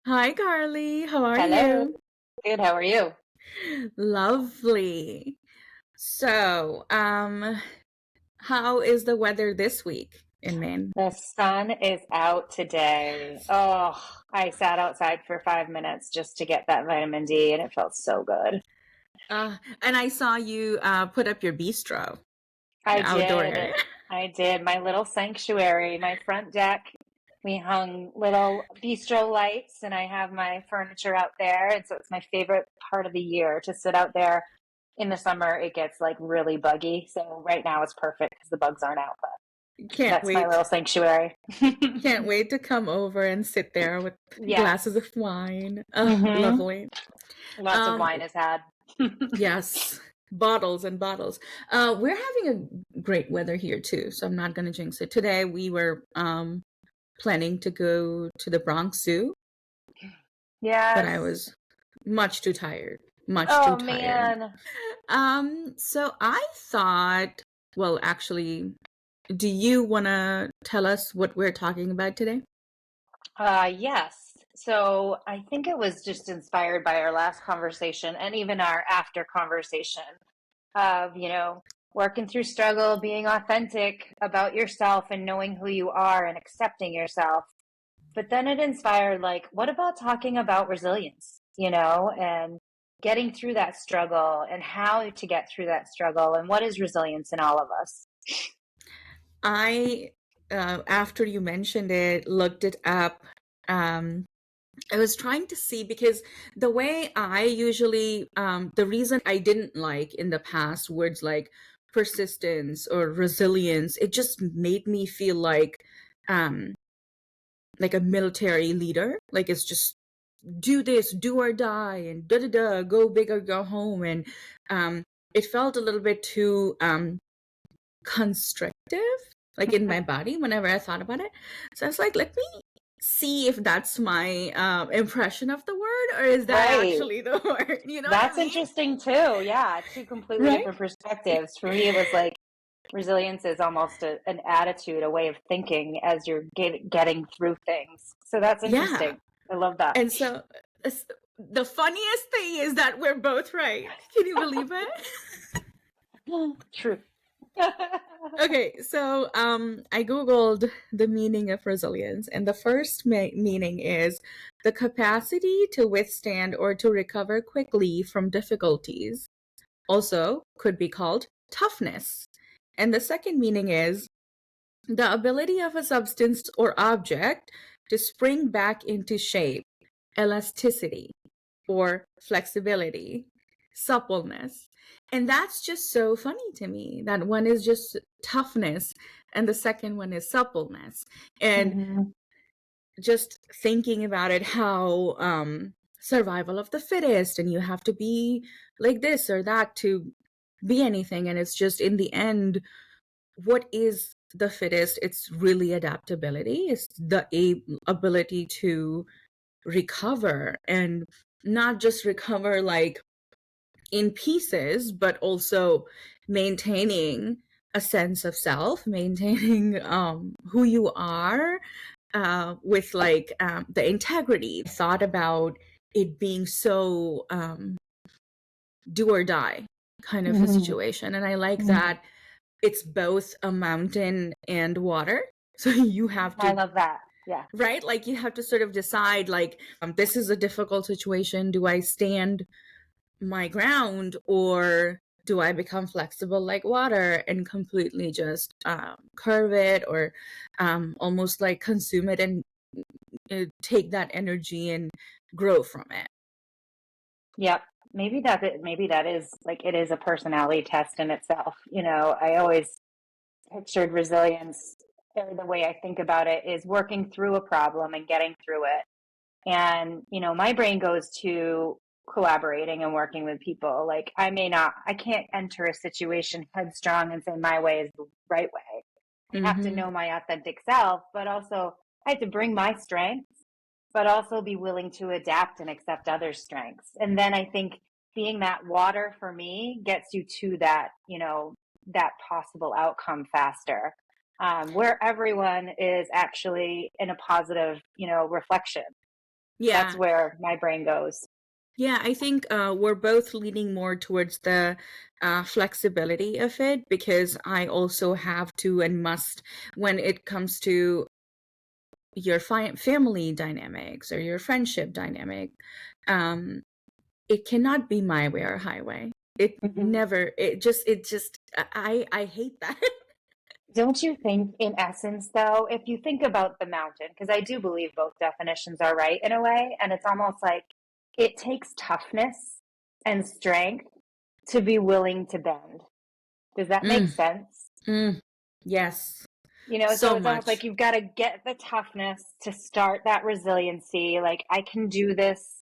Hi, Carly. How are Hello. you? Good. How are you? Lovely. So, how is the weather this week in Maine? The sun is out today. Oh, I sat outside for 5 minutes just to get that vitamin D, and it felt so good. And I saw you put up your bistro, I your outdoor did. area. I did. My little sanctuary, my front deck. We hung little bistro lights, and I have my furniture out there. And so it's my favorite part of the year to sit out there. In the summer, it gets like really buggy. So right now it's perfect because the bugs aren't out. But Can't that's my wait. little sanctuary. Can't wait to come over and sit there with glasses Yes. of wine. Oh, Hmm. lovely. Lots of Um, wine is had. yes, bottles and bottles. We're having a great weather here too, so I'm not going to jinx it. Today we were planning to go to the Bronx Zoo, but I Yes. was much too tired, much too Oh tired. man. So I thought, well, actually, do you want to tell us what we're talking about today? Yes. So I think it was just inspired by our last conversation and even our after conversation of, working through struggle, being authentic about yourself and knowing who you are and accepting yourself. But then it inspired, like, what about talking about resilience, and getting through that struggle and how to get through that struggle and what is resilience in all of us? I, after you mentioned it, looked it up. Um, I was trying to see because the way I usually, the reason I didn't like in the past words like persistence or resilience, it just made me feel um, like a military leader. Like it's just do this, do or die, and da da da, go big or go home. And um, it felt a little bit too constrictive, like in my body whenever I thought about it. So I was like, let me see if that's my impression of the word or is that Right. actually the word? You know what I That's mean? interesting too. Yeah, two completely Right? different perspectives. For me, it was like resilience is almost an attitude, a way of thinking as you're getting through things. So that's Yeah. interesting. I love that. And so it's- the funniest thing is that we're both right. Can you believe it? True. Okay, so I googled the meaning of resilience, and the first meaning is the capacity to withstand or to recover quickly from difficulties. Also, could be called toughness. And the second meaning is the ability of a substance or object to spring back into shape, elasticity, or flexibility, suppleness. And that's just so funny to me that one is just toughness and the second one is suppleness. And Hmm. just thinking about it, how survival of the fittest, and you have to be like this or that to be anything. And it's just in the end, what is the fittest? It's really adaptability, it's the ability to recover, and not just recover like in pieces, but also maintaining a sense of self, maintaining who you are, with the integrity. Thought about it being so do or die kind of a Hmm. situation. And I like that it's both a mountain and water. So you have I to, love that. Yeah. right? Like you have to sort of decide, like, this is a difficult situation. Do I stand my ground or do I become flexible like water and completely just curve it, or almost like consume it and take that energy and grow from it? Yep. Maybe that is like it is a personality test in itself. I always pictured resilience, or the way I think about it is working through a problem and getting through it. And, my brain goes to collaborating and working with people. Like I can't enter a situation headstrong and say my way is the right way. I have to Mm-hmm. know my authentic self, but also I have to bring my strengths, but also be willing to adapt and accept others' strengths. And then I think being that water for me gets you to that, that possible outcome faster, where everyone is actually in a positive, reflection. That's Yeah. where my brain goes. Yeah, I think we're both leaning more towards the flexibility of it because I also have to and must when it comes to your family dynamics or your friendship dynamic. Um, it cannot be my way or highway. It Mhm. never. It just. I hate that. Don't you think, in essence, though, if you think about the mountain, because I do believe both definitions are right in a way, and it's almost like it takes toughness and strength to be willing to bend. Does that make Mm, sense? mm, yes, You know, so so it's almost like much. you've got to get the toughness to start that resiliency. Like, I can do this.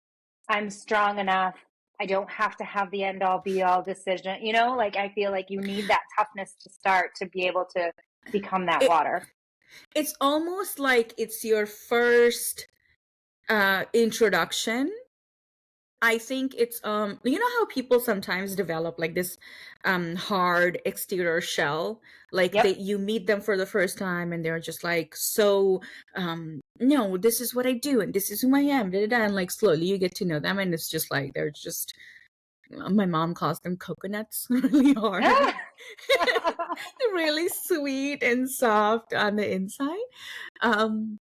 I'm strong enough. I don't have to have the end all be all decision. You know, like I feel like you need that toughness to start to be able to become that It water. it's almost like it's your first introduction. I think it's you know how people sometimes develop like this hard exterior shell, like Yep. they you meet them for the first time and they're just like so no, this is what I do and this is who I am, da, da, da, and like slowly you get to know them and it's just like they're just my mom calls them coconuts, really hard. Really sweet and soft on the inside. Um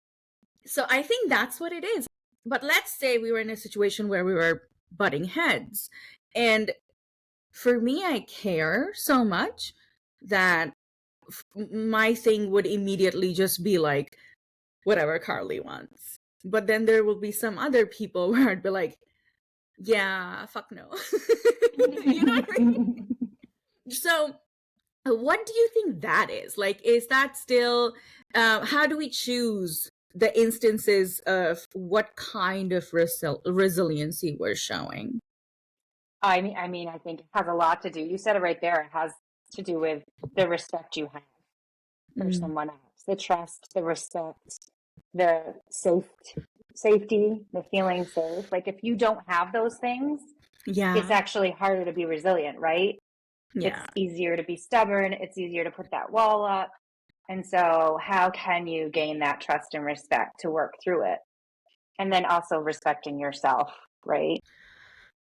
so I think that's what it is. But let's say we were in a situation where we were butting heads. And for me, I care so much that my thing would immediately just be like, whatever Carly wants. But then there will be some other people where I'd be like, yeah, fuck no. You know what I mean? So, what do you think that is? Like, is that still, how do we choose the instances of what kind of resiliency we're showing? I think it has a lot to do. You said it right there. It has to do with the respect you have for Mm, someone else, the trust, the respect, the safety, the feeling safe. Like if you don't have those things, it's yeah, actually harder to be resilient, right? yeah. It's easier to be stubborn. It's easier to put that wall up. And so, how can you gain that trust and respect to work through it? And then also respecting yourself, right?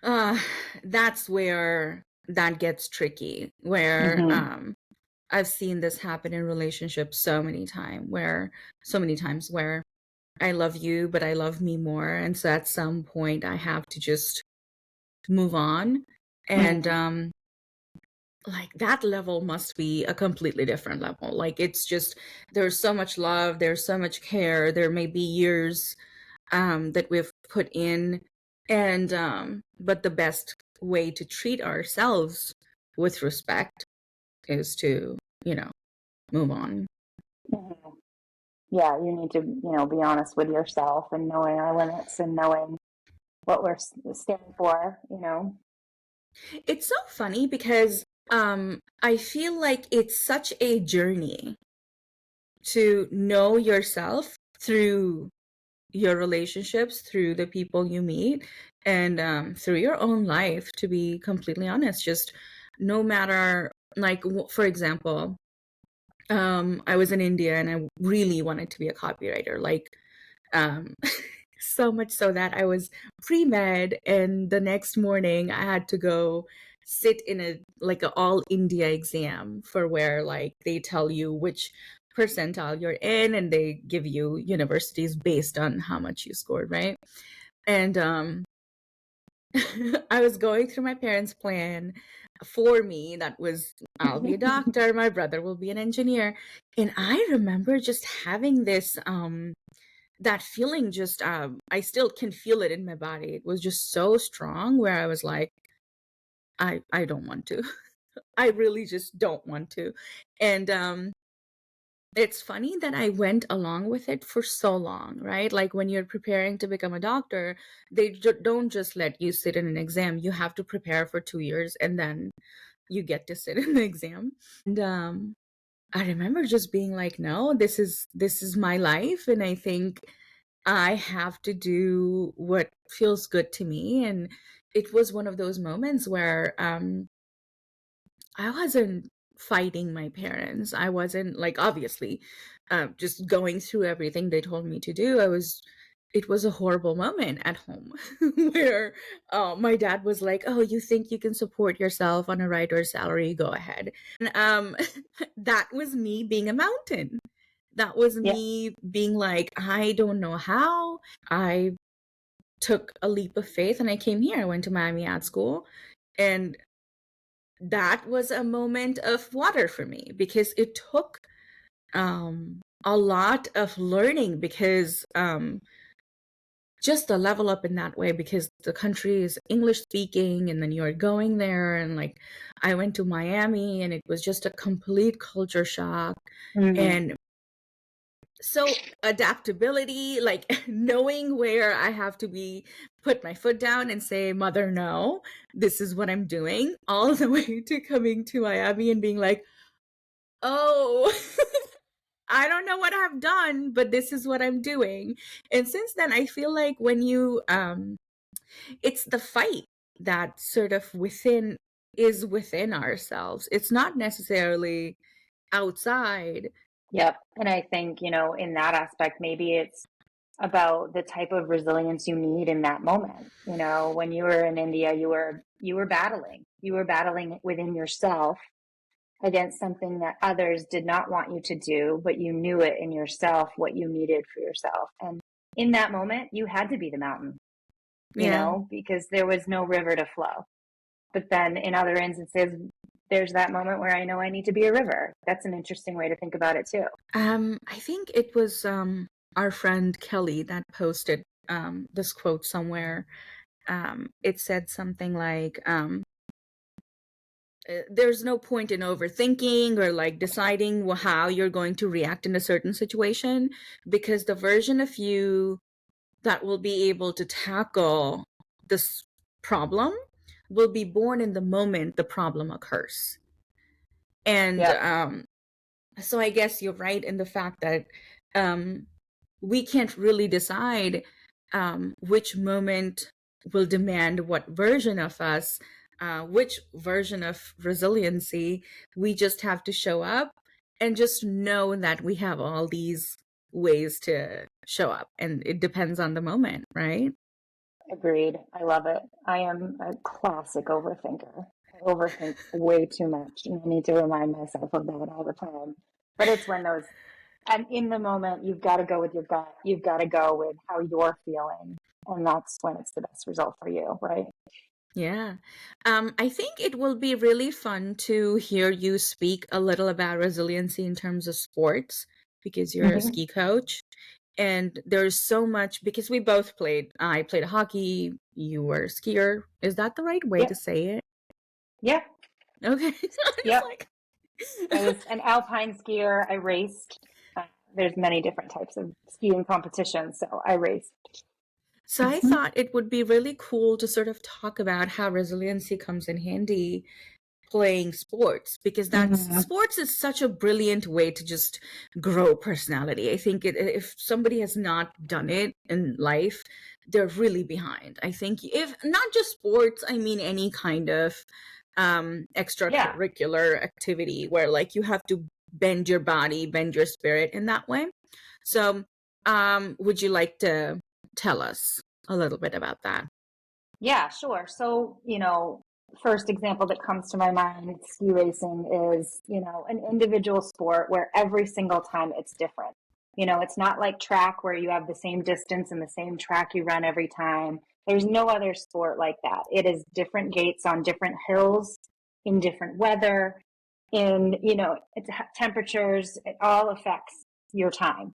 Uh, that's where that gets tricky, where Mm-hmm. I've seen this happen in relationships so many times where I love you, but I love me more. And so at some point I have to just move on. And Mm-hmm. like that level must be a completely different level. Like it's just there's so much love, there's so much care, there may be years that we've put in, and but the best way to treat ourselves with respect is to, you know, move on. Mm-hmm. Yeah, you need to, be honest with yourself and knowing our limits and knowing what we're standing for. It's so funny because I feel like it's such a journey to know yourself through your relationships, through the people you meet, and through your own life, to be completely honest. Just no matter, like, for example, I was in India and I really wanted to be a copywriter. Like, um, so much so that I was pre-med and the next morning I had to go sit in a like a all India exam for where like they tell you which percentile you're in and they give you universities based on how much you scored, right? And I was going through my parents' plan for me that was I'll be a doctor, my brother will be an engineer. And I remember just having this that feeling just I still can feel it in my body. It was just so strong where I was like, I don't want to. I really just don't want to. And it's funny that I went along with it for so long, right? Like when you're preparing to become a doctor, they don't just let you sit in an exam. You have to prepare for 2 years and then you get to sit in the exam. And I remember just being like, no, this is my life and I think I have to do what feels good to me. And it was one of those moments where I wasn't fighting my parents. I wasn't like obviously just going through everything they told me to do. I was it was a horrible moment at home where my dad was like, "Oh, you think you can support yourself on a writer's salary? Go ahead." And that was me being a mountain. That was Yeah. me being like, I don't know how. I took a leap of faith and I came here. I went to Miami Ad School. And that was a moment of water for me because it took a lot of learning because just a level up in that way because the country is English speaking and then you're going there and like I went to Miami and it was just a complete culture shock. Mhm. And so adaptability, like knowing where I have to be, put my foot down and say, Mother, no, this is what I'm doing, all the way to coming to Miami and being like, oh, I don't know what I've done, but this is what I'm doing. And since then, I feel like when you, it's the fight that sort of within is within ourselves. It's not necessarily outside. Yep. And I think, in that aspect, maybe it's about the type of resilience you need in that moment. When you were in India, you were battling. You were battling within yourself against something that others did not want you to do, but you knew it in yourself what you needed for yourself. And in that moment, you had to be the mountain, Yeah. because there was no river to flow. But then in other instances, there's that moment where I know I need to be a river. That's an interesting way to think about it too. I think it was our friend Kelly that posted this quote somewhere. It said something like, "There's no point in overthinking or like deciding how you're going to react in a certain situation, because the version of you that will be able to tackle this problem will be born in the moment the problem occurs." And Yep. so I guess you're right in the fact that um, we can't really decide which moment will demand what version of us, which version of resiliency. We just have to show up and just know that we have all these ways to show up, and it depends on the moment, right? Agreed. I love it. I am a classic overthinker. I overthink way too much, and I need to remind myself of that all the time. But it's when those, and in the moment, you've got to go with your gut. You've got to go with how you're feeling. And that's when it's the best result for you, right? Yeah. I think it will be really fun to hear you speak a little about resiliency in terms of sports because you're a Hmm. ski coach. And there's so much because we both played. I played hockey, you were a skier. Is that the right way to Yep. say it? Yep. Okay. So I was Yep. like, I was an alpine skier. I raced. There's many different types of skiing competitions, so I raced. so I Hmm. thought it would be really cool to sort of talk about how resiliency comes in handy playing sports because that's Hmm. sports is such a brilliant way to just grow personality. I think if somebody has not done it in life, they're really behind. I think if not just sports, I mean any kind of Yeah. extracurricular activity where like you have to bend your body, bend your spirit in that way. So would you like to tell us a little bit about that? Yeah, sure. So, first example that comes to my mind, ski racing is, an individual sport where every single time it's different. It's not like track where you have the same distance and the same track you run every time. There's no other sport like that. It is different gates on different hills in different weather, in, temperatures. It all affects your time.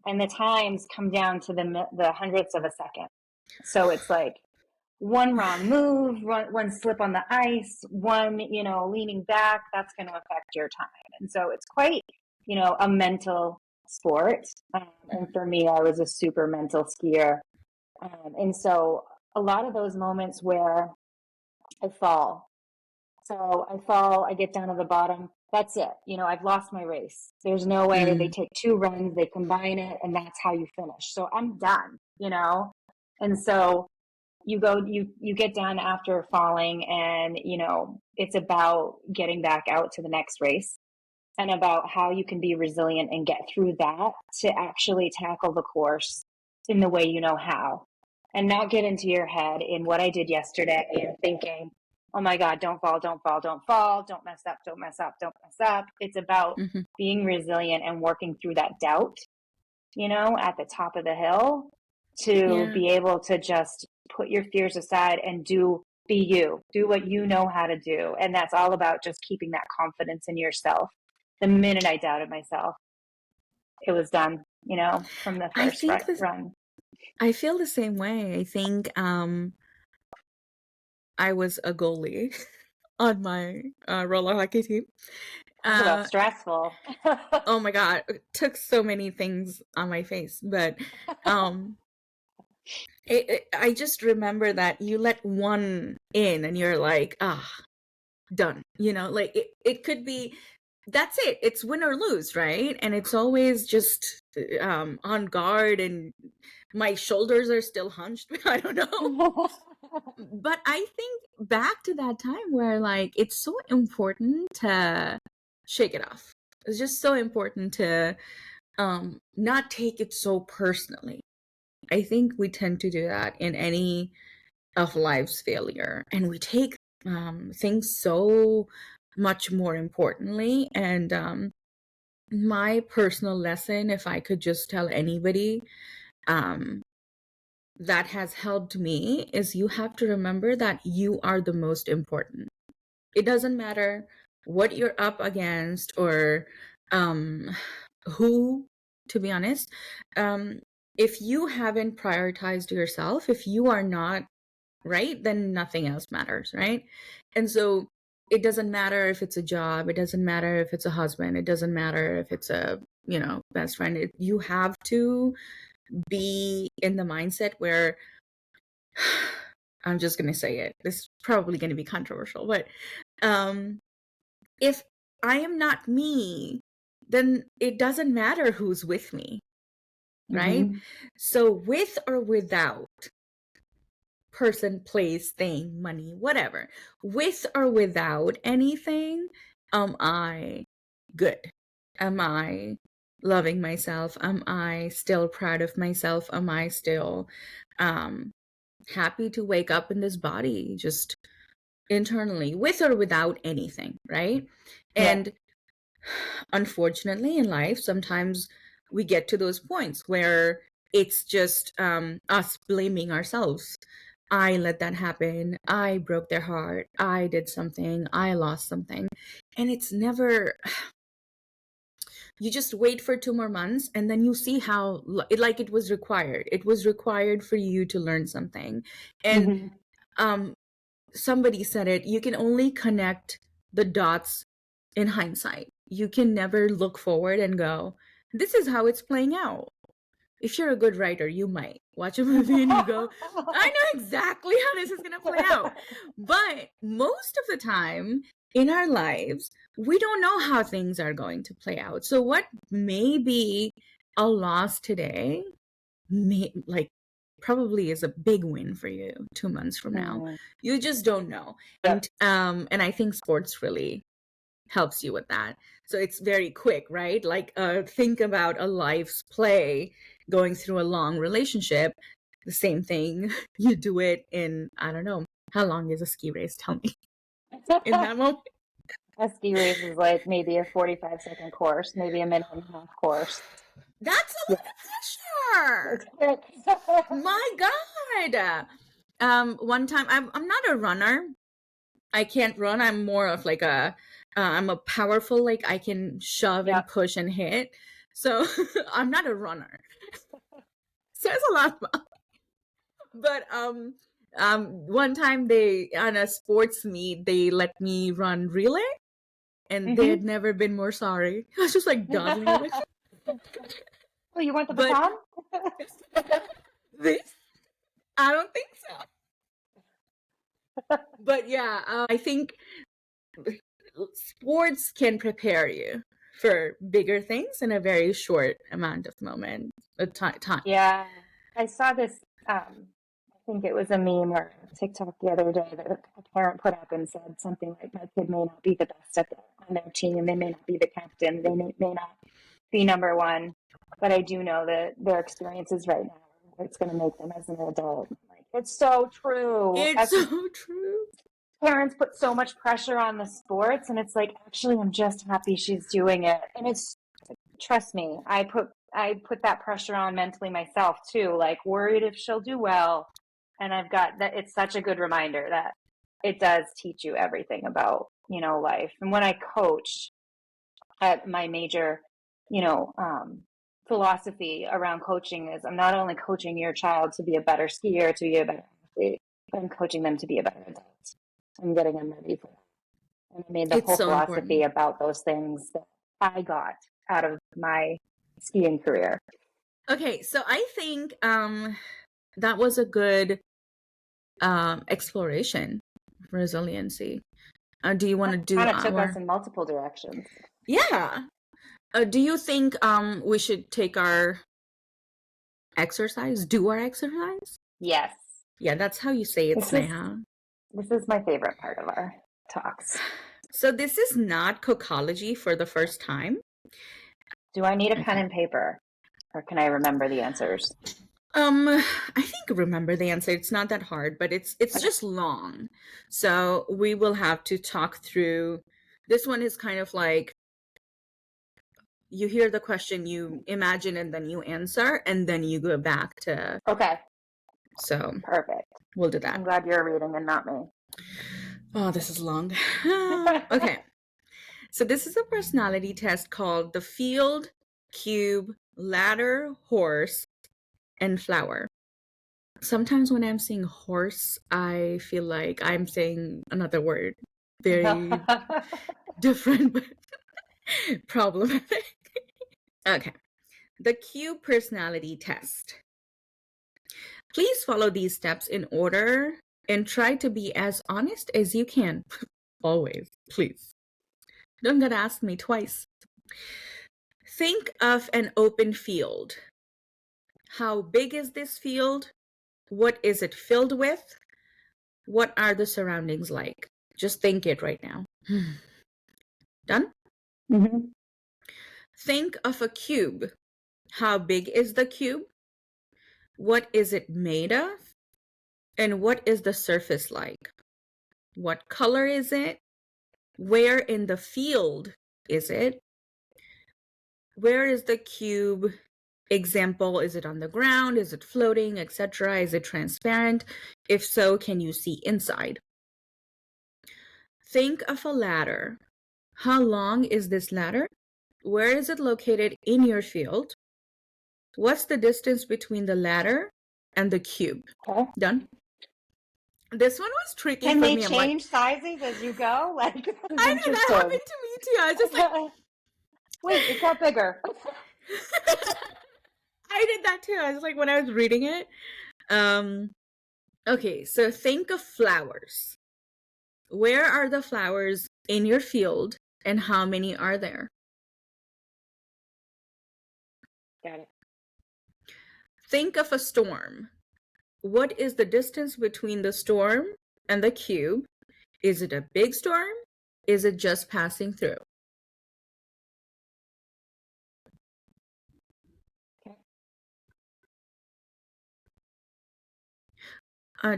And the times come down to the hundredths of a second. So it's like one wrong move, one slip on the ice, one, leaning back, that's going to affect your time. And so it's quite, a mental sport. And for me, I was a super mental skier. And so a lot of those moments where I fall, so I fall, I get down to the bottom. That's it. I've lost my race. There's no way they Mm, take two runs, they combine it, and that's how you finish. So I'm done. And so you get done after falling, and it's about getting back out to the next race and about how you can be resilient and get through that to actually tackle the course in the way you know how, and not get into your head in what I did yesterday and thinking, oh my God, don't fall, don't fall, don't fall, don't mess up, don't mess up, don't mess up. It's about Mhm. being resilient and working through that doubt, at the top of the hill, to Yeah. be able to just put your fears aside and be you, do what you know how to do. And that's all about just keeping that confidence in yourself. The minute I doubted myself, it was done, from the I first think this run. I feel the same way. I think I was a goalie on my roller hockey team. Oh, that's Uh stressful. oh my God, it took so many things on my face, but um I just remember that you let one in and you're like, ah, done. Like it could be, that's it. It's win or lose, right? And it's always just on guard, and my shoulders are still hunched. I don't know. But I think back to that time where, like, it's so important to shake it off. It's just so important to not take it so personally. I think we tend to do that in any of life's failure, and we take things so much more importantly. And my personal lesson, if I could just tell anybody, um, that has helped me, is you have to remember that you are the most important. It doesn't matter what you're up against, or um, who, to be honest. Um, if you haven't prioritized yourself, if you are not right, then nothing else matters, right? And so it doesn't matter if it's a job, it doesn't matter if it's a husband, it doesn't matter if it's a, best friend. You have to be in the mindset where I'm just going to say it. This is probably going to be controversial, but um if I am not me, then it doesn't matter who's with me, right? Mhm. So with or without person, place, thing, money, whatever, with or without anything, am I good? Am I loving myself? Am I still proud of myself? Am I still um happy to wake up in this body, just internally, with or without anything, right? Yeah. And unfortunately, in life, sometimes we get to those points where it's just us blaming ourselves. I let that happen. I broke their heart. I did something. I lost something. And it's never, you just wait for 2 more months, and then you see how, like, it was required. It was required for you to learn something. And Mhm. um, somebody said it, you can only connect the dots in hindsight. You can never look forward and go, this is how it's playing out. If you're a good writer, you might watch a movie and you go, I know exactly how this is going to play out. But most of the time in our lives, we don't know how things are going to play out. So what may be a loss today, like, probably is a big win for you 2 months from now. Mm. You just don't know. Yep. And I think sports really helps you with that. So it's very quick, right? Like, think about a life's play going through a long relationship. The same thing. You do it in, I don't know, how long is a ski race? Tell me. In that moment. A ski race is like maybe a 45-second course, maybe a minute and a half course. That's a Yeah, lot of it's pressure. quick. My God. One time, I'm not a runner. I can't run. I'm more of like I'm a powerful, like, I can shove Yeah. and push and hit. So I'm not a runner. Says a lot about. But one time, they, on a sports meet, they let me run relay, and they had Hmm. never been more sorry. I was just like dodging it, like, Oh, you want the but baton? this, I don't think so. But yeah, I think sports can prepare you for bigger things in a very short amount of time. Yeah. I saw this, I think it was a meme or a TikTok the other day that a parent put up and said something like, my kid may not be the best on their team. They may not be the captain. They may not be number one. But I do know that their experiences right now it's going to make them as an adult. Like, it's so true. It's so true. Parents put so much pressure on the sports, and it's like, actually, I'm just happy she's doing it. And it's, trust me, I put that pressure on mentally myself too, like worried if she'll do well. And I've got that. It's such a good reminder that it does teach you everything about, life. And when I coach, at my major, you know, philosophy around coaching is I'm not only coaching your child to be a better skier, to be a better athlete, but I'm coaching them to be a better adult. I'm getting them ready for that. And I made the whole so philosophy important. about those things that I got out of my skiing career. Okay, so I think that was a good exploration of resiliency. Do you want to do kind of took us our? in multiple directions. Yeah. Do you think we should take our exercise? Do our exercise? Yes. Yeah, that's how you say it, Sneha. This is my favorite part of our talks. So this is not Cocology for the first time. Do I need a pen and paper, or can I remember the answers? I think remember the answer. It's not that hard, but it's just long. So we will have to talk through. This one is kind of like you hear the question, you imagine, and then you answer, and then you go back to. Okay. So perfect. We'll do that. I'm glad you're reading and not me. Oh, this is long. Okay. So this is a personality test called the Field, Cube, Ladder, Horse, and Flower. Sometimes when I'm saying horse, I feel like I'm saying another word. Very different, but problematic. Okay. The Cube personality test. Please follow these steps in order and try to be as honest as you can. Always, please. Don't gotta ask me twice. Think of an open field. How big is this field? What is it filled with? What are the surroundings like? Just think it right now. Done? Mm-hmm. Think of a cube. How big is the cube? What is it made of? And what is the surface like? What color is it? Where in the field is it? Where is the cube? Example, is it on the ground? Is it floating, etc.? Is it transparent? If so, can you see inside? Think of a ladder. How long is this ladder? Where is it located in your field? What's the distance between the ladder and the cube? Okay. Done? This one was tricky Can for they me. change sizes as you go? Like, I know that happened to me too. I was just like, wait, it got bigger. I did that too. I was like, when I was reading it. Okay, so think of flowers. Where are the flowers in your field and how many are there? Got it. Think of a storm. What is the distance between the storm and the cube? Is it a big storm? Is it just passing through?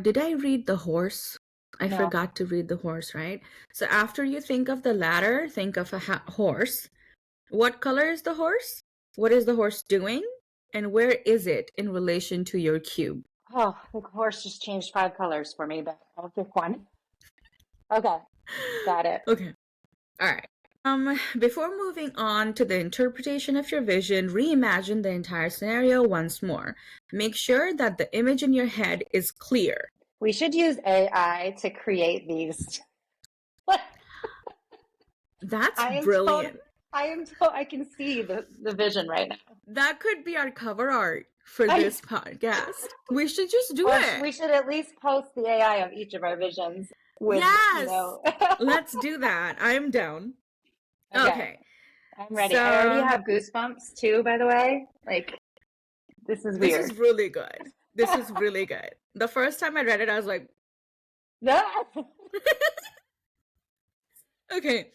Did I read the horse? I forgot to read the horse, right? So after you think of the ladder, think of a horse. What color is the horse? What is the horse doing? And where is it in relation to your cube? Oh, the horse just changed 5 colors for me, but I'll pick one. Okay, got it. Okay, all right. Before moving on to the interpretation of your vision, reimagine the entire scenario once more. Make sure that the image in your head is clear. We should use AI to create these. That's brilliant. I can see the vision right now. That could be our cover art for this podcast. We should just do it. We should at least post the AI of each of our visions. Yes, let's do that. I'm down. Okay. I'm ready. I already have goosebumps too, by the way. Like, this is weird. This is really good. This is really good. The first time I read it, I was like, no. Okay.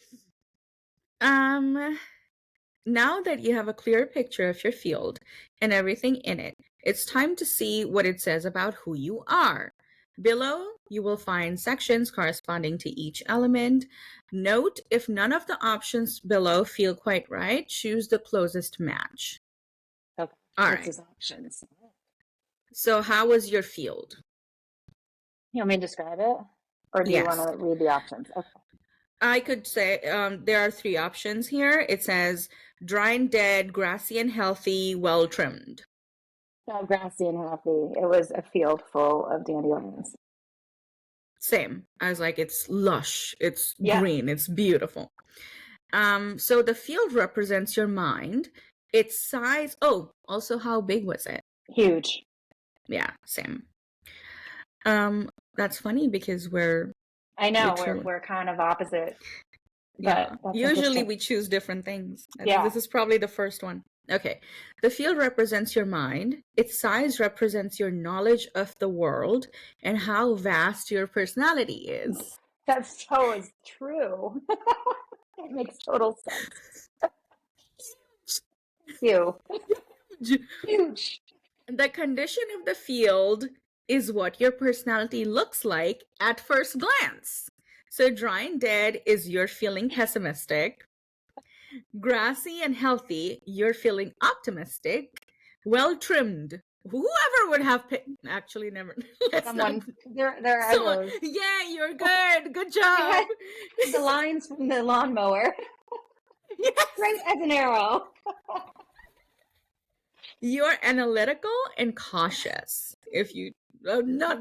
Now that you have a clear picture of your field and everything in it, It's time to see what it says about who you are. Below, you will find sections corresponding to each element. Note if none of the options below feel quite right, choose the closest match. Okay. All What's right. his options? So, how was your field? You want me to describe it? Or do you want Yes. to read the options? Okay. I could say there are 3 options here. It says dry and dead, grassy and healthy, well trimmed. So grassy and happy. It was a field full of dandelions. Same. I was like, it's lush, it's Yeah. green, it's beautiful. So the field represents your mind. Its size. Oh, also, how big was it? Huge. Yeah, same. That's funny because I know literally- we're kind of opposite. yeah. But that's Usually interesting. we choose different things. I think Yeah. this is probably the first one. Okay. The field represents your mind. Its size represents your knowledge of the world and how vast your personality is. That's so true. It makes total sense. Huge. The condition of the field is what your personality looks like at first glance. So dry and dead is you're feeling pessimistic. Grassy and healthy, you're feeling optimistic. Well trimmed. Whoever would have picked, actually never. Someone there are Someone, those. yeah, you're good. Good job. The lines from the lawnmower. Yes. Right as an arrow. You're analytical and cautious. If you not,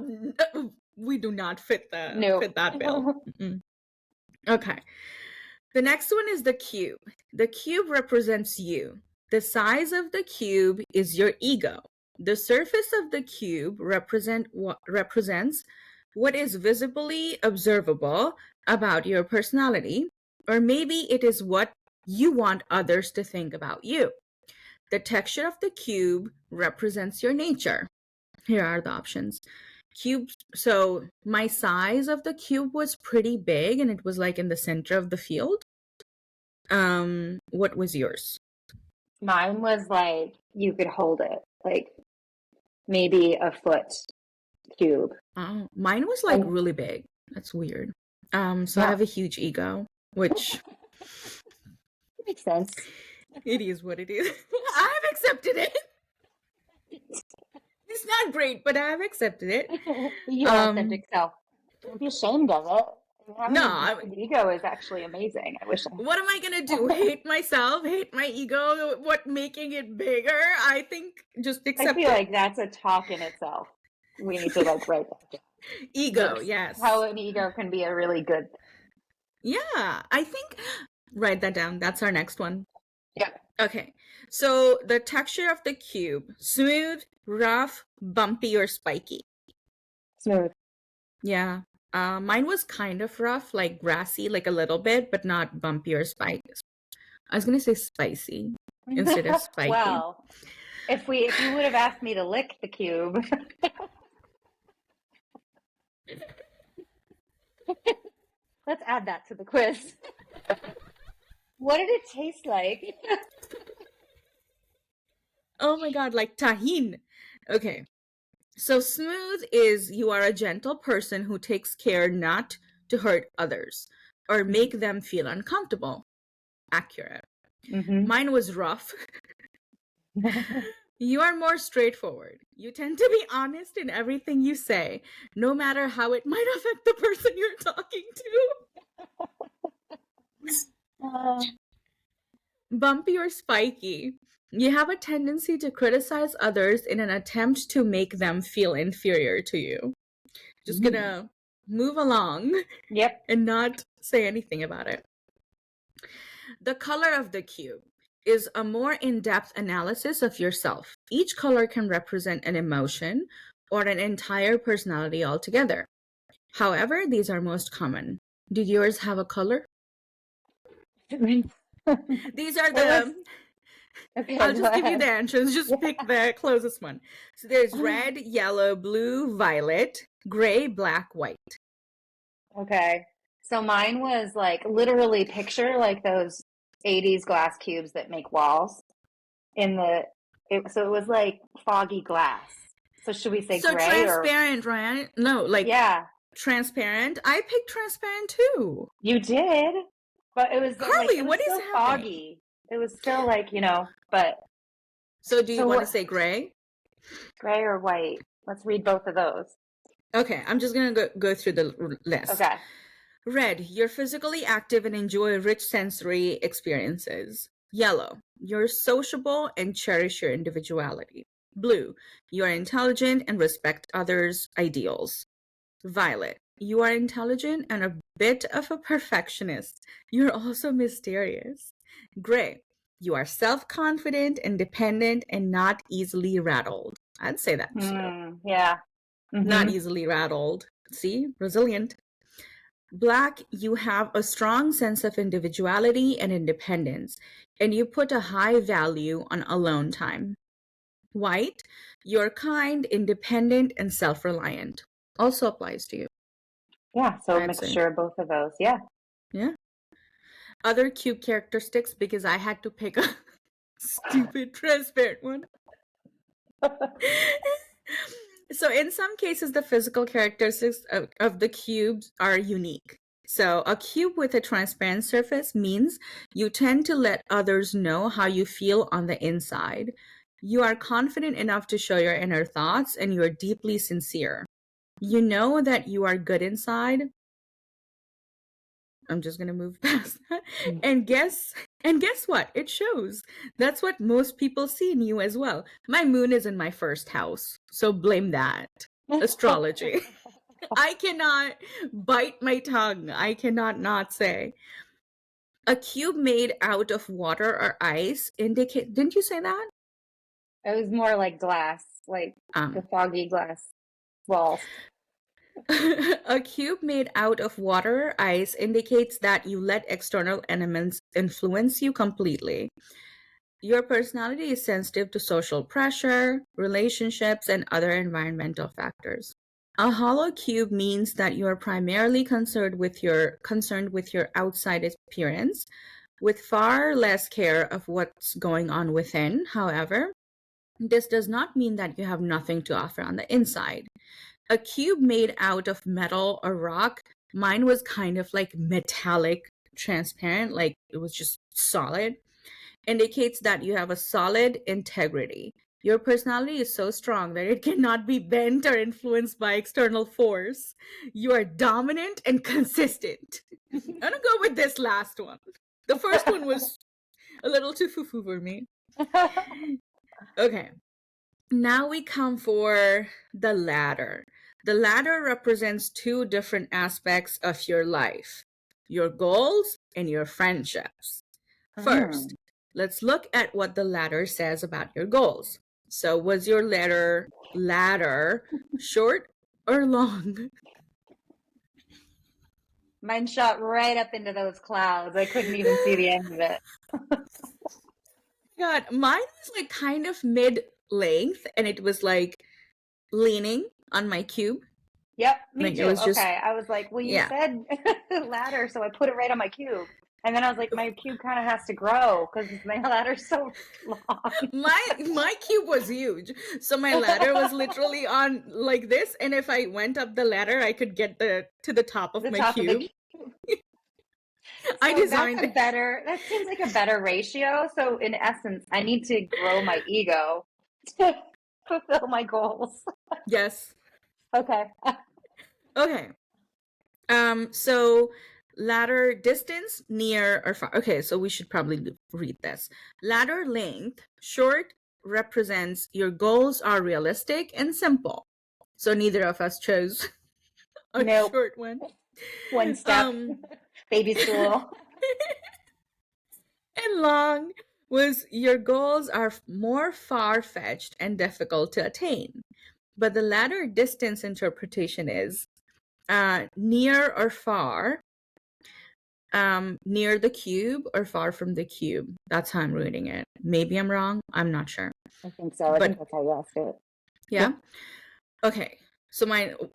we do not fit that bill. Mm-mm. Okay. The next one is the cube. The cube represents you. The size of the cube is your ego. The surface of the cube represents what is visibly observable about your personality, or maybe it is what you want others to think about you. The texture of the cube represents your nature. Here are the options. Cube. So my size of the cube was pretty big and it was like in the center of the field. What was yours? Mine was like you could hold it, like maybe a foot cube. Oh, mine was like really big. That's weird. So I have a huge ego, which makes sense. It is what it is. I've accepted it. It's not great, but I've accepted it. Your authentic self. Don't be ashamed of it. The ego is actually amazing. I wish. What am I gonna do? Hate myself? Hate my ego? What making it bigger? I think just accept. I feel like that's a talk in itself. We need to like write that down. Ego, yes. How an ego can be a really good thing. Yeah, I think write that down. That's our next one. Yeah. Okay. So the texture of the cube: smooth, rough, bumpy, or spiky? Smooth. Yeah. Mine was kind of rough, like grassy, like a little bit, but not bumpy or spiky. I was gonna say spicy instead of spiky. Well, if you would have asked me to lick the cube. Let's add that to the quiz. What did it taste like? Oh my god, like tahine. Okay. So smooth is you are a gentle person who takes care not to hurt others or make them feel uncomfortable. Accurate. Mm-hmm. Mine was rough. You are more straightforward. You tend to be honest in everything you say, no matter how it might affect the person you're talking to. Bumpy or spiky. You have a tendency to criticize others in an attempt to make them feel inferior to you. Just gonna move along. Yep. And not say anything about it. The color of the cube is a more in-depth analysis of yourself. Each color can represent an emotion or an entire personality altogether. However, these are most common. Did yours have a color? These are the... Okay, I'll just give you the answers. Just pick the closest one. So there's red, yellow, blue, violet, gray, black, white. Okay. So mine was like literally picture like those 80s glass cubes that make walls in the So it was like foggy glass. So should we say So gray or? transparent, right? No, like Yeah, transparent. I picked transparent too. you did, but it was like Carly, it was what is still happening? foggy. It was still like, but So do you so want to what? say gray? Gray or white? Let's read both of those. Okay, I'm just gonna go through the list. Okay. Red, you're physically active and enjoy rich sensory experiences. Yellow, you're sociable and cherish your individuality. Blue, you are intelligent and respect others' ideals. Violet, you are intelligent and a bit of a perfectionist. You're also mysterious. Gray, you are self confident, independent, and not easily rattled. I'd say that too. Yeah. Not Mm-hmm. easily rattled. See, resilient. Black, you have a strong sense of individuality and independence, and you put a high value on alone time. White, you're kind, independent, and self reliant. Also applies to you, Yeah. So a I'd say. mixture of both of those. Yeah. Yeah. Other cube characteristics, because I had to pick a stupid transparent one. So, in some cases, the physical characteristics of the cubes are unique. So, a cube with a transparent surface means you tend to let others know how you feel on the inside. You are confident enough to show your inner thoughts and you are deeply sincere. You know that you are good inside. I'm just going to move past that. And guess what? It shows. That's what most people see in you as well. My moon is in my first house, so blame that. Astrology. I cannot bite my tongue. I cannot not say. A cube made out of water or ice indicate. Didn't you say that? It was more like glass, like the Um, foggy glass walls. a cube made out of water or ice indicates that you let external elements influence you completely. Your personality is sensitive to social pressure, relationships, and other environmental factors. A hollow cube means that you are primarily concerned with your outside appearance, with far less care of what's going on within. However, this does not mean that you have nothing to offer on the inside. A cube made out of metal or rock, mine was kind of like metallic, transparent, like it was just solid, indicates that you have a solid integrity. Your personality is so strong that it cannot be bent or influenced by external force. You are dominant and consistent. I'm gonna go with this last one. The first one was a little too foo-foo for me. Okay, now we come for the ladder. The ladder represents two different aspects of your life: your goals and your friendships. First, let's look at what the ladder says about your goals. So, was your ladder short or long? Mine shot right up into those clouds. I couldn't even see the end of it. God, mine was like kind of mid length and it was like leaning on my cube. Yep, me Like it too. was just, Okay. I was like, well, you yeah. said ladder, so I put it right on my cube. And then I was like, my cube kind of has to grow because my ladder's so long. My cube was huge. So my ladder was literally on like this. And if I went up the ladder, I could get to the top of The my top of the cube. cube. I So that's designed a it. better, that seems like a better ratio. So in essence, I need to grow my ego to fulfill my goals. Yes. Okay. Okay. So ladder distance, near or far. Okay, so we should probably read this. Ladder length, short, represents your goals are realistic and simple. So neither of us chose a Nope. short one. One step. Um, Baby stool. and long was your goals are more far-fetched and difficult to attain. But the ladder distance interpretation is near or far, near the cube or far from the cube. That's how I'm reading it. Maybe I'm wrong. I'm not sure. I think so. I think But that's how you asked it. yeah. Okay. So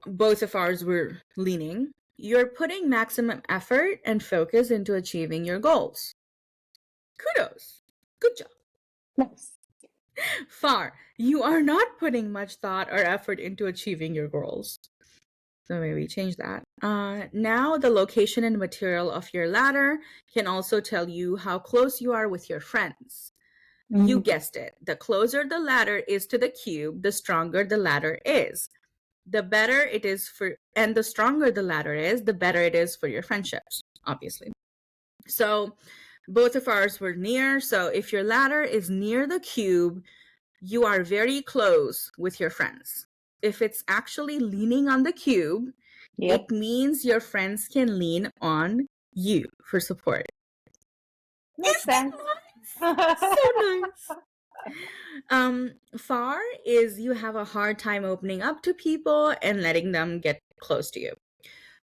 both of ours were leaning. You're putting maximum effort and focus into achieving your goals. Kudos. Good job. Nice. Far, you are not putting much thought or effort into achieving your goals. So maybe change that. Now the location and material of your ladder can also tell you how close you are with your friends. You guessed it. The closer the ladder is to the cube, the stronger the ladder is. The better it is for, and the stronger the ladder is, the better it is for your friendships, obviously. So both of ours were near. So if your ladder is near the cube, you are very close with your friends. If it's actually leaning on the cube, Yep. it means your friends can lean on you for support. Makes sense. Nice? So nice. Far is you have a hard time opening up to people and letting them get close to you.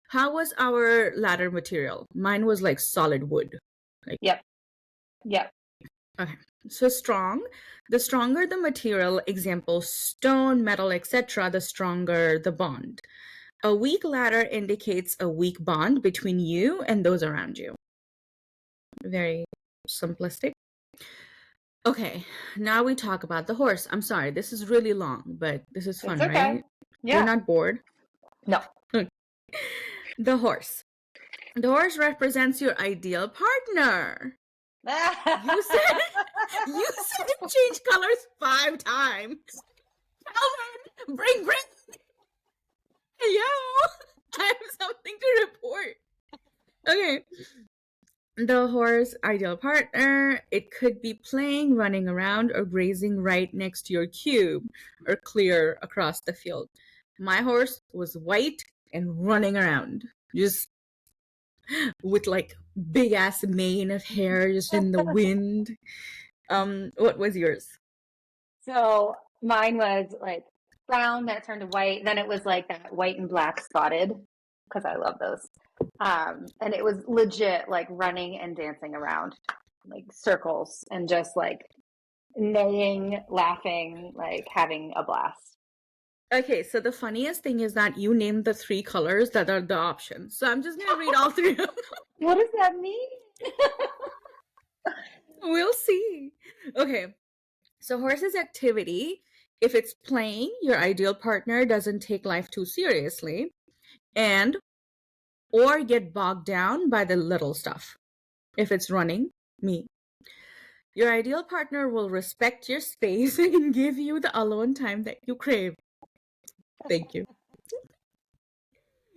How was our ladder material? Mine was like solid wood. Yep. Okay. So strong. The stronger the material, example, stone, metal, etc., the stronger the bond. A weak ladder indicates a weak bond between you and those around you. Very simplistic. Okay, now we talk about the horse. I'm sorry, this is really long, but this is fun, It's okay. right? Yeah. You're not bored? No. The horse. The horse represents your ideal partner. You said it changed colors 5 times. Calvin, bring. Yo, I have something to report. Okay. The horse ideal partner, it could be playing, running around, or grazing right next to your cube or clear across the field. My horse was white and running around, just with like big ass mane of hair just in the wind. What was yours? So mine was like brown that turned to white. Then it was like that white and black spotted because I love those. And it was legit like running and dancing around like circles and just like neighing, laughing, like having a blast. Okay, so the funniest thing is that you named the 3 colors that are the options. So I'm just gonna read all 3 of them. What does that mean? We'll see. Okay, so horse's activity, if it's playing, your ideal partner doesn't take life too seriously and or get bogged down by the little stuff. If it's running, me. Your ideal partner will respect your space and give you the alone time that you crave. Thank you.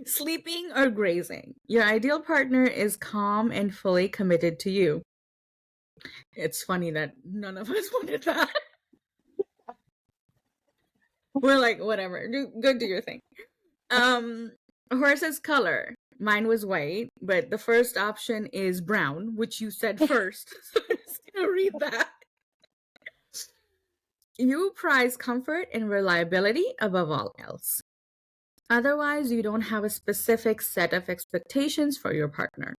Sleeping or grazing. Your ideal partner is calm and fully committed to you. It's funny that none of us wanted that. We're like, whatever, go do your thing. Horse's color. Mine was white, but the first option is brown, which you said first. So I'm just gonna read that. You prize comfort and reliability above all else. Otherwise, you don't have a specific set of expectations for your partner.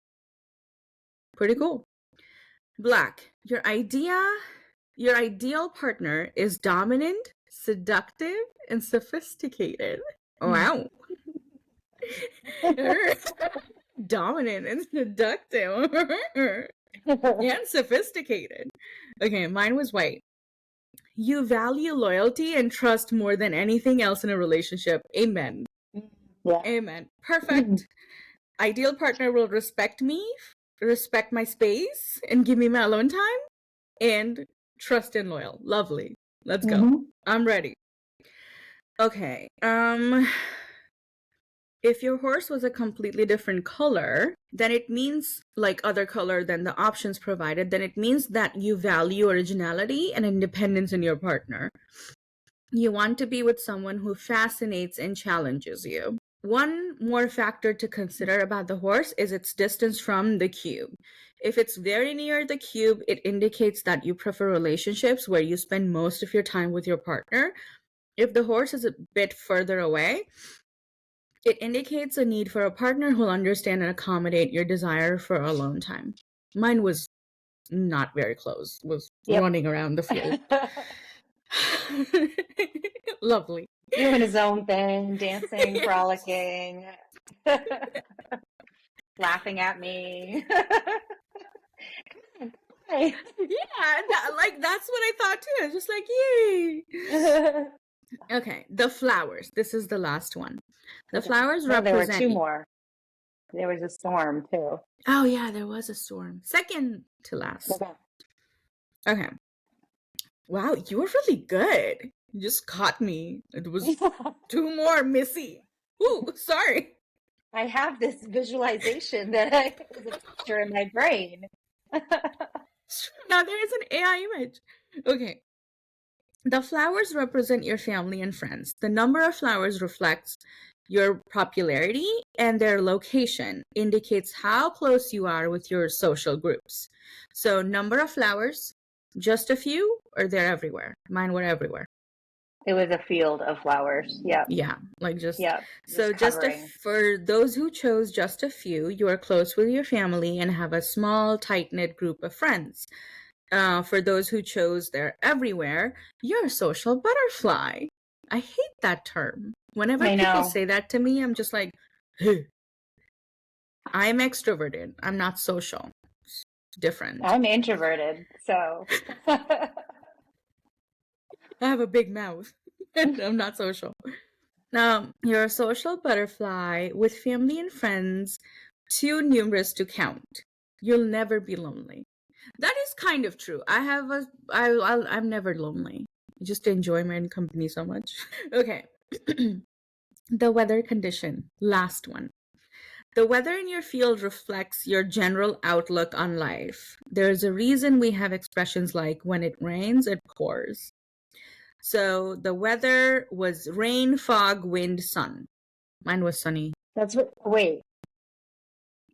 Pretty cool. Black. Your ideal partner is dominant, seductive, and sophisticated. Wow. Dominant and seductive. And sophisticated. Okay, mine was white. You value loyalty and trust more than anything else in a relationship. Amen. Yeah. Amen. Perfect. Ideal partner will respect me, respect my space, and give me my alone time, and trust and loyal. Lovely. Let's go. I'm ready. Okay. If your horse was a completely different color, then it means like other color than the options provided, then it means that you value originality and independence in your partner. You want to be with someone who fascinates and challenges you. One more factor to consider about the horse is its distance from the cube. If it's very near the cube, it indicates that you prefer relationships where you spend most of your time with your partner. If the horse is a bit further away, it indicates a need for a partner who'll understand and accommodate your desire for alone time. Mine was not very close, was running around the field. Lovely. Doing his own thing, dancing, frolicking, laughing at me. Hi. That's what I thought too. I was just like, yay. Okay, the flowers. This is the last one. The Okay. flowers No, there were represent. two more. There was a storm too. Oh yeah, there was a storm. Second to last. Okay. Okay. Wow, you were really good. You just caught me. It was two more, Missy. Ooh, sorry. I have this visualization that I was a picture in my brain. Now there is an AI image. Okay. The flowers represent your family and friends. The number of flowers reflects your popularity, and their location indicates how close you are with your social groups. So, number of flowers, just a few, or they're everywhere? Mine were everywhere. It was a field of flowers. Yep. Yeah, like just Yep. so just for those who chose just a few, you are close with your family and have a small, tight-knit group of friends. For those who chose they're everywhere, you're a social butterfly. I hate that term. Whenever I people know. say that to me, I'm just like, hey. I'm extroverted. I'm not social. It's different. I'm introverted, so I have a big mouth and I'm not social. You're a social butterfly with family and friends too numerous to count. You'll never be lonely. That is kind of true. I'm never lonely. I just enjoy my own company so much. Okay. The weather condition. Last one. The weather in your field reflects your general outlook on life. There's a reason we have expressions like when it rains, it pours. So the weather was rain, fog, wind, sun. Mine was sunny. That's what. Wait.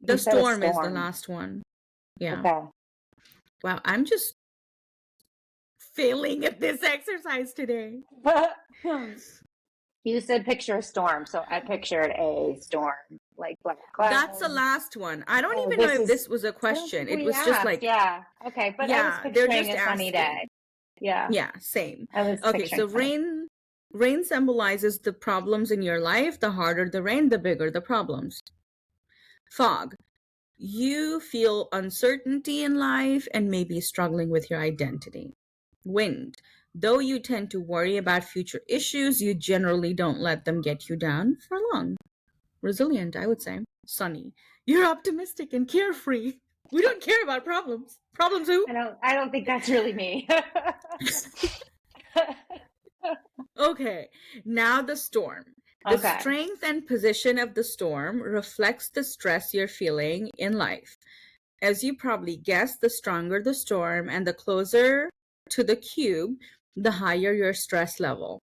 The storm is the last one. Yeah. Okay. Wow, I'm just failing at this exercise today. You said picture a storm, so I pictured a storm, like black clouds. That's the last one. I don't even know if this was a question. It was just like, yeah, okay, but yeah, I was they're picturing just a sunny day. Yeah, Yeah, same. I was Okay, so sunny. rain symbolizes the problems in your life. The harder the rain, the bigger the problems. Fog. You feel uncertainty in life and maybe struggling with your identity. Wind. Though you tend to worry about future issues, you generally don't let them get you down for long. Resilient, I would say. Sunny. You're optimistic and carefree. We don't care about problems. Problems who? I don't think that's really me. Okay, now the storm. The strength and position of the storm reflects the stress you're feeling in life. As you probably guessed, the stronger the storm and the closer to the cube, the higher your stress level.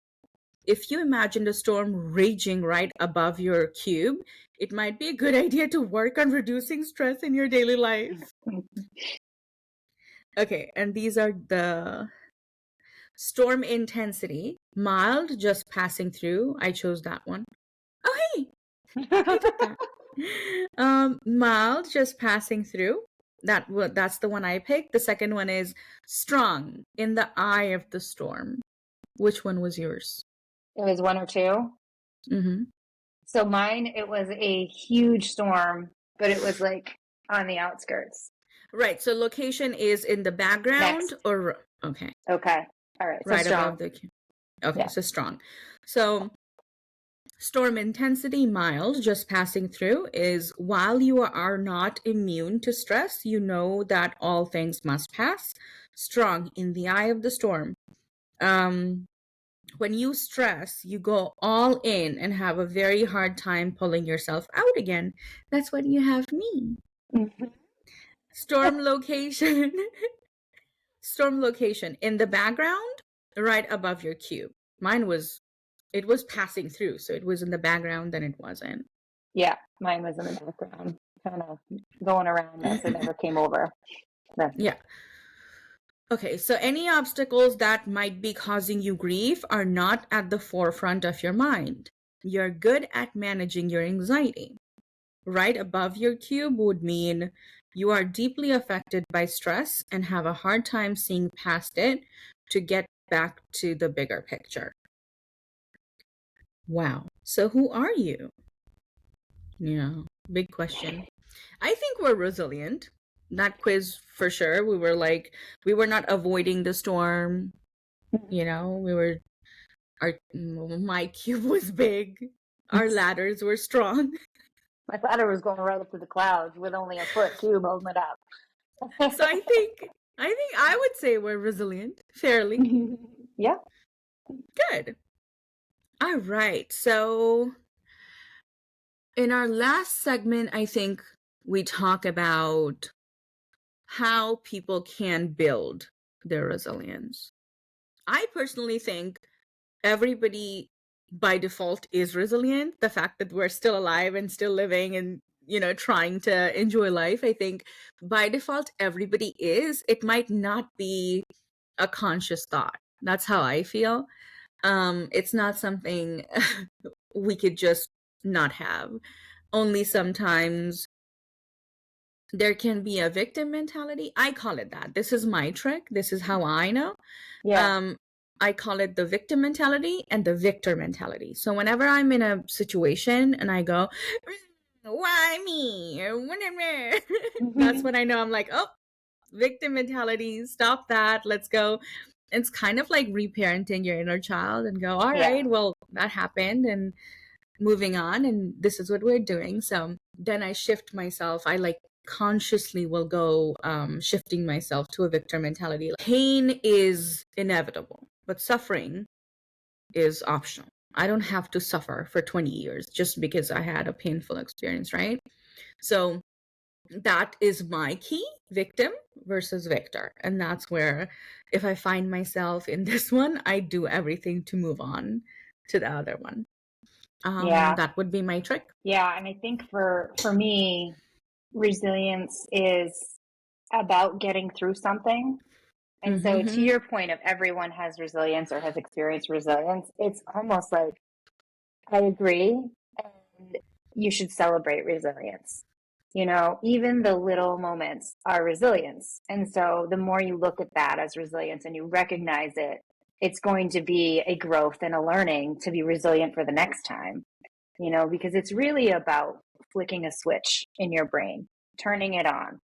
If you imagine the storm raging right above your cube, it might be a good idea to work on reducing stress in your daily life. Okay, and these are the storm intensity. Mild, just passing through. I chose that one. Oh, hey! I did that. Mild, just passing through. That's the one I picked. The second one is strong, in the eye of the storm. Which one was yours? It was one or two. Mm-hmm. So mine, it was a huge storm, but it was like on the outskirts. Right. So location is in the background. Next. Or okay. Okay. All right. So right strong. above the. Okay. Yeah. So strong. So storm intensity mild, just passing through, is while you are not immune to stress, you know that all things must pass. Strong, in the eye of the storm. When you stress, you go all in and have a very hard time pulling yourself out again. That's when you have me. Mm-hmm. Storm location. Storm location in the background, right above your cube. Mine was, it was passing through, so it was in the background, then it wasn't. Yeah, mine was in the background, kind of going around us. It never came over. Yeah. Okay, so any obstacles that might be causing you grief are not at the forefront of your mind. You're good at managing your anxiety. Right above your cube would mean you are deeply affected by stress and have a hard time seeing past it to get back to the bigger picture. Wow. So who are you? Yeah, big question. I think we're resilient. that quiz for sure. We were not avoiding the storm, you know, my cube was big, our ladders were strong. My ladder was going right up to the clouds with only a foot cube holding it up. So I think I would say we're resilient, fairly. Yeah. Good. All right. So in our last segment, I think we talk about how people can build their resilience. I personally think everybody by default is resilient. The fact that we're still alive and still living and, you know, trying to enjoy life, I think by default everybody is. It might not be a conscious thought. That's how I feel. It's not something we could just not have. Only sometimes there can be a victim mentality. I call it that. This is my trick. This is how I know. Yeah. I call it the victim mentality and the victor mentality. So whenever I'm in a situation and I go, why me? Or whatever, that's when I know I'm like, oh, victim mentality. Stop that. Let's go. It's kind of like reparenting your inner child and go, all Yeah. right, well, that happened and moving on. And this is what we're doing. So then I shift myself. I like consciously will go shifting myself to a victor mentality. Pain is inevitable, but suffering is optional. I don't have to suffer for 20 years just because I had a painful experience, right? So that is my key, victim versus victor. And that's where if I find myself in this one, I do everything to move on to the other one. Yeah. That would be my trick. Yeah. And I think for me, resilience is about getting through something. And so to Mm-hmm. your point of everyone has resilience or has experienced resilience, it's almost like I agree, and you should celebrate resilience. You know, even the little moments are resilience. And so the more you look at that as resilience and you recognize it, it's going to be a growth and a learning to be resilient for the next time, you know, because it's really about flicking a switch in your brain, turning it on.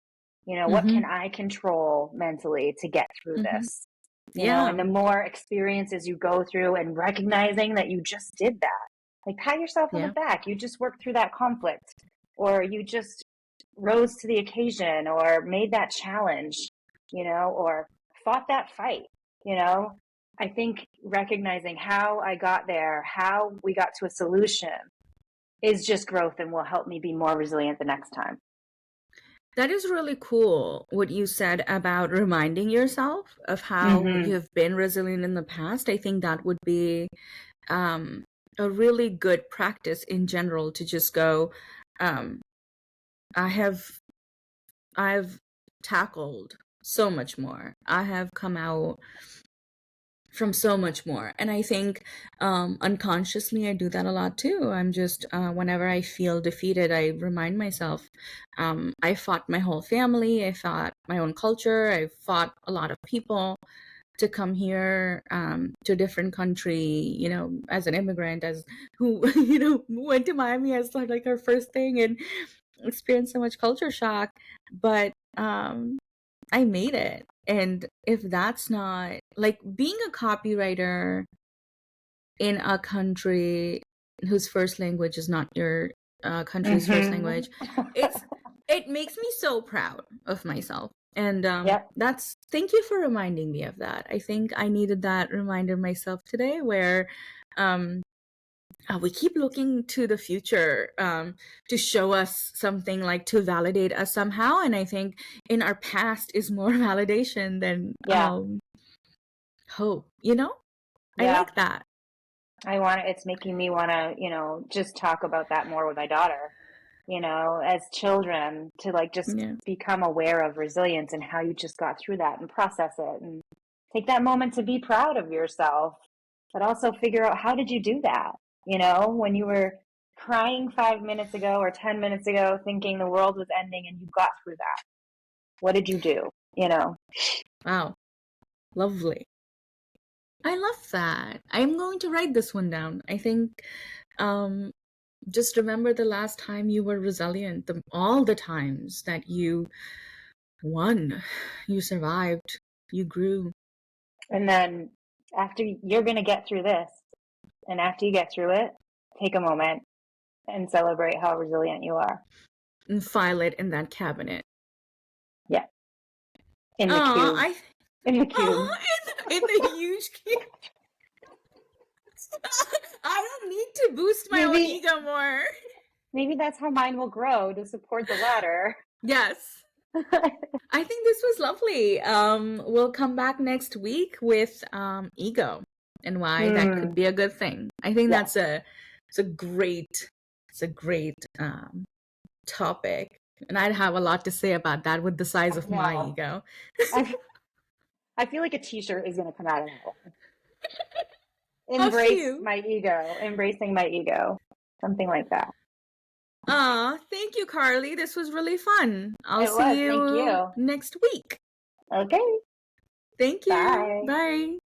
You know, what Mm-hmm. can I control mentally to get through Mm-hmm. this? You know, Yeah. and the more experiences you go through and recognizing that you just did that, like pat yourself on the Yeah. back. You just worked through that conflict, or you just rose to the occasion, or made that challenge, you know, or fought that fight, you know. I think recognizing how I got there, how we got to a solution is just growth and will help me be more resilient the next time. That is really cool what you said about reminding yourself of how Mm-hmm. you've been resilient in the past. I think that would be um, a really good practice in general to just go, um, I have, I've tackled so much more. I have come out from so much more. And I think unconsciously I do that a lot too. I'm just, whenever I feel defeated, I remind myself I fought my whole family, I fought my own culture, I fought a lot of people to come here to a different country, you know, as an immigrant, as who, you know, went to Miami as like our first thing and experienced so much culture shock. But I made it. And if that's not like being a copywriter in a country whose first language is not your country's first Mm-hmm. language, it's it makes me so proud of myself. And Yep. that's thank you for reminding me of that. I think I needed that reminder myself today where um we keep looking to the future to show us something, like to validate us somehow, and I think in our past is more validation than Yeah. hope, you know. I Yeah. like that. It's making me want to, you know, just talk about that more with my daughter, you know, as children, to like just Yeah. become aware of resilience and how you just got through that and process it and take that moment to be proud of yourself, but also figure out how did you do that? You know, when you were crying 5 minutes ago or 10 minutes ago, thinking the world was ending and you got through that. What did you do? You know? Wow. Lovely. I love that. I'm going to write this one down. I think um just remember the last time you were resilient, all the times that you One. You survived. You grew. And then after you're going to get through this, and after you get through it, take a moment and celebrate how resilient you are. And file it in that cabinet. Yeah. In the Aw, cube. In the cube. in the huge cube. I don't need to boost my own Maybe- ego more. Maybe that's how mine will grow, to support the ladder. Yes. I think this was lovely. We'll come back next week with ego and why that could be a good thing. I think Yeah. it's a great topic, and I'd have a lot to say about that with the size of my ego. I feel like a t-shirt is going to come out of that one. Embrace my ego. Embracing my ego. Something like that. Thank you, Carly. This was really fun. I'll see you Thank you. next week. Okay. Thank you. Bye. Bye.